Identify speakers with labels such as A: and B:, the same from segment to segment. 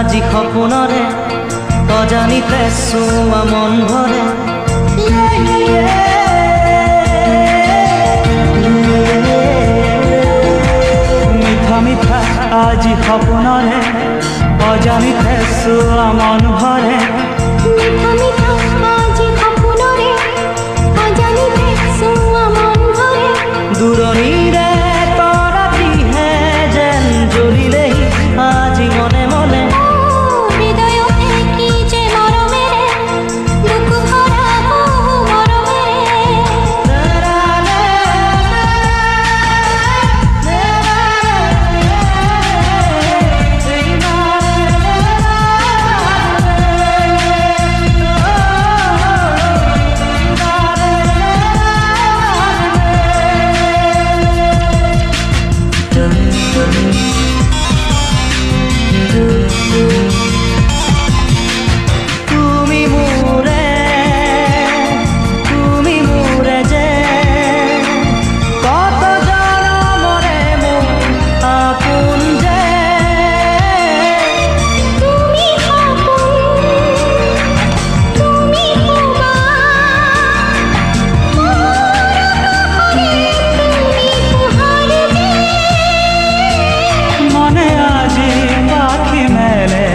A: আজি সপোনৰে অজানিতে চুমা মন ভৰে মিঠা মিঠা আজি সপোনৰে অজানিতে চুমা মন ভৰে
B: মিঠা মিঠা আজি সপোনৰে অজানিতে চুমা মন ভৰে
A: দূৰণিৰে তৰাটিহে যেন জ্বলিলেই আজি মনে মনে
B: হৃদয়তে কি যে মৰমেৰে দুখ ভৰা বহু
A: তুমি মোৰে যে কত জনমৰে মোৰ আপোন যে
B: তুমি সপোন তুমি শুবা তুমি পোহৰ যে
A: মনে আজি পাখি মেলে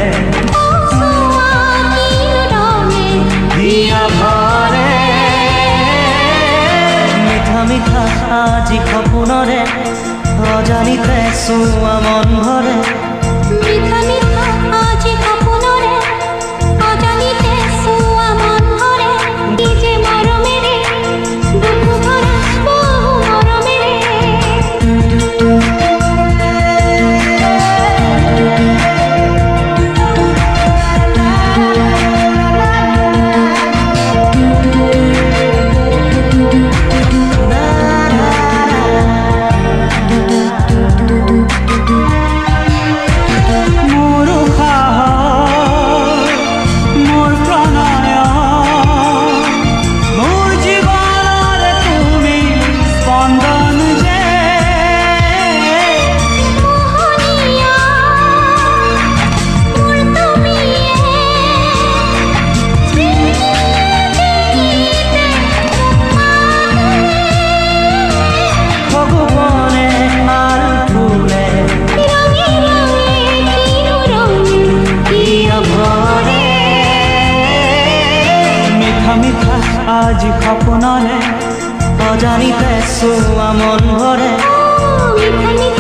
B: চোৱা কি ৰঙে
A: দিয়া ভৰে মিঠা মিঠা আজি সপোনৰে অজানিতে চুমা মন ভৰে
B: মিঠা মিঠা আজি সপোনৰে অজানিতে চুৱা মন ভৰে কি যে মৰমেৰে দুখ ভৰা বহু মৰমেৰে
A: মোৰ সাহস মোৰ প্ৰণয় মোৰ জীৱনৰ তুমি স্পন্দন যে
B: মোহনীয়া মোৰ তুমিয়ে
A: ভগৱানে আল ফুলে
B: ৰঙে ৰঙে কিনো ৰঙে
A: দিয়া ভৰে মিঠা মিঠা আজি সপোনৰে অজানিতে চুমা মন ভৰে
B: মিঠা মিঠা